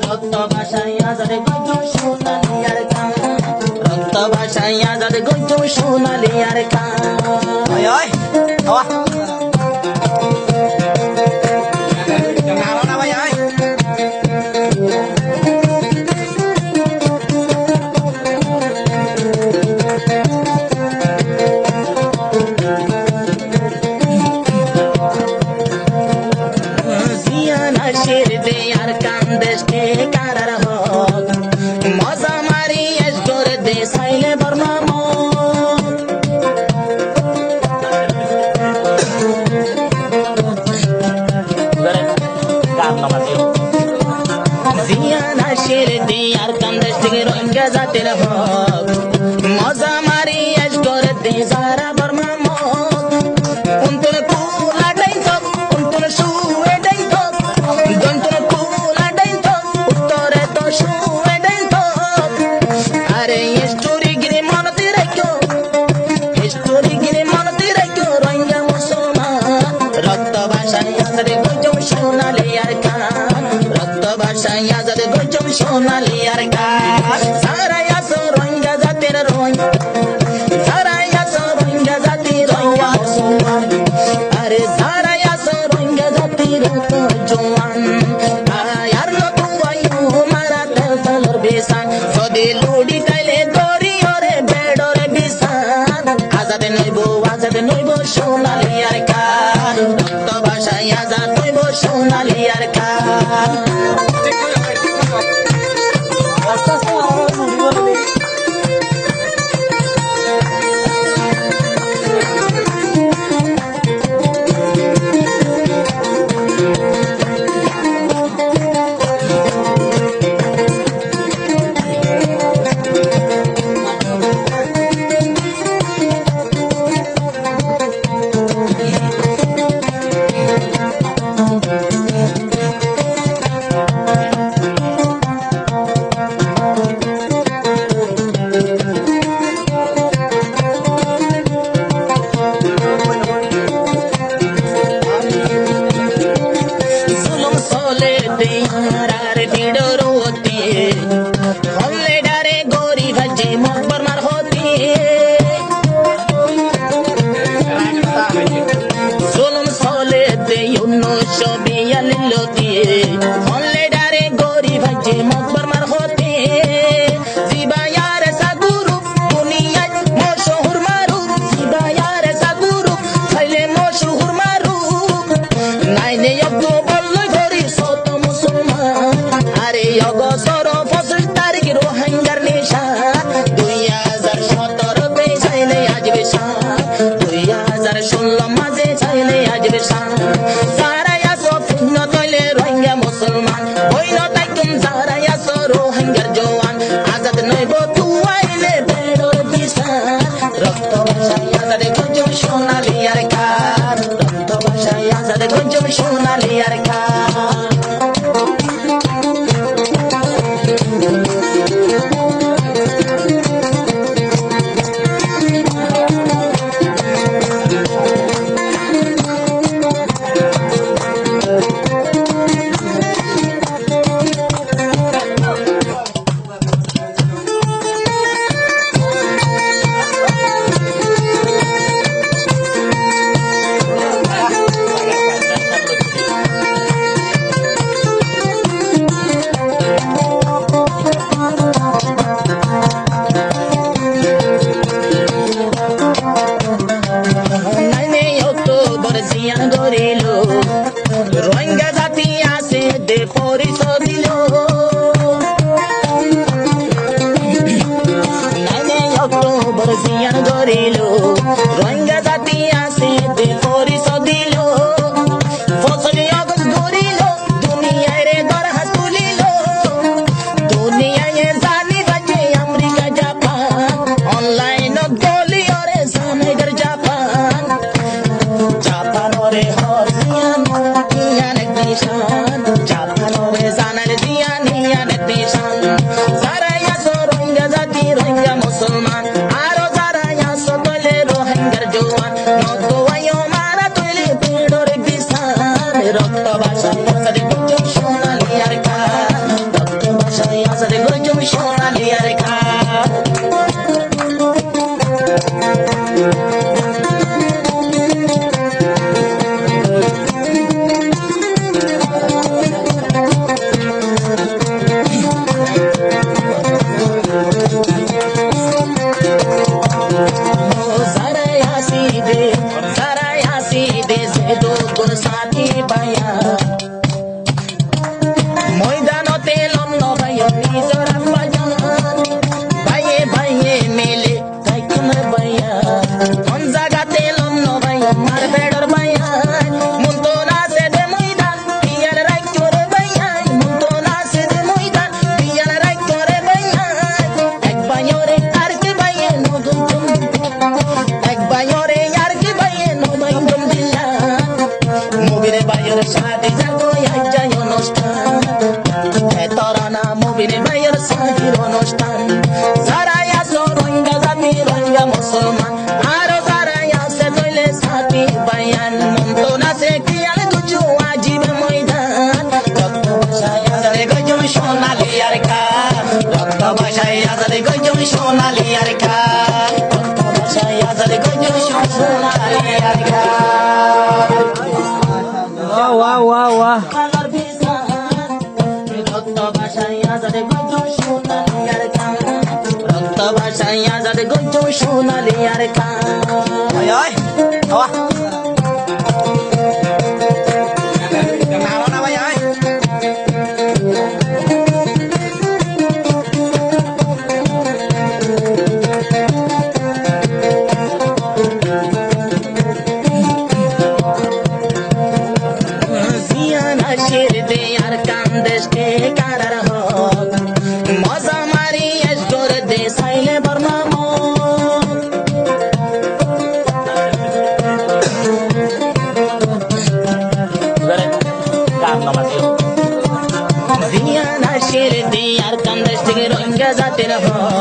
রক্ত ভাষায় আজাদ গঞ্জম সোনালি আর কান, রক্ত ভাষায় আজাদ গঞ্জম সোনালি আর কান। Oi ơi, thôi. Nào đó bây ơi. জিয়ানা শের দে আর কান দেশকে কারার হোক, মজা মারি এস করে দে সাইলে বর্মা জিয়ানা শের দে আর কান দেশ থেকে রোহিঙ্গা জাতির হোক, মজা মারি এস করে দে সারা বর্মা উন্তর কুলা ডাই থক, উন্তর শুয়ে ডাই থক, দন্তর কুলা ডাই থক, উত্তরে তো শুয়ে ডাই থক। আরে স্টোরি গিরে মনতে রাখো, স্টোরি গিরে মনতে রাখো, রোহিঙ্গা মুসলমান রক্ত ভাষায় আজাদ গঞ্জম সোনালি আর কান, রক্ত ভাষায় আজাদ গঞ্জম সোনালি আর কান। সারা আসো রোহিঙ্গা জাতির রোহিঙ্গা, সারা আসো রোহিঙ্গা জাতির রোহিঙ্গা মুসলমান, আরে সারা আসো রোহিঙ্গা জাতির জওয়ান। আর নতু আয়ু মারা তেল তেলর বিসান, যদি লুডি তাইলে দরি ওরে বেডরে বিসান। আজাদ নইব সোনালি আর কান, রক্ত ভাষায় আজাদ নইব সোনালি আর কান। আস্তে আস্তে আমার মুড়ি বলে দিই। জুলুম চলে দিয়ার আর ভিড়র হতে, হলে ডারে গরিব হাজি মকবর মার হতে। জুলুম চলে দেই 1942 হলে ডারে গরিব হাজি মকবর মার হতে। জিবায়ার সাগুরু দুনিয়ায় মশহুর মারু, জিবায়ার সাগুরু খাইলে মশহুর মারু। নাইনে অগ্গো বললো ধরি শত মুসলমান, আরে অগসর 25 তারিখ রোহিঙ্গার নিশান। 2017 চাইলে আজ বিশান, 2016 মাঝে চাইলে আজ বিশান। সারা আসো পুণ্য তৈলে রোহিঙ্গা মুসলমান। সোনালি আর কান Oi, oi. Awa. Nào đó bây ơi. জিয়ানা শের দে আর কান্দেশ কে কারার হোক মজা মারি এস করে দে সাইলে বর্মা জিয়ানা শের দে আর কান্দেশ থেকে রোহিঙ্গা জাতির হোক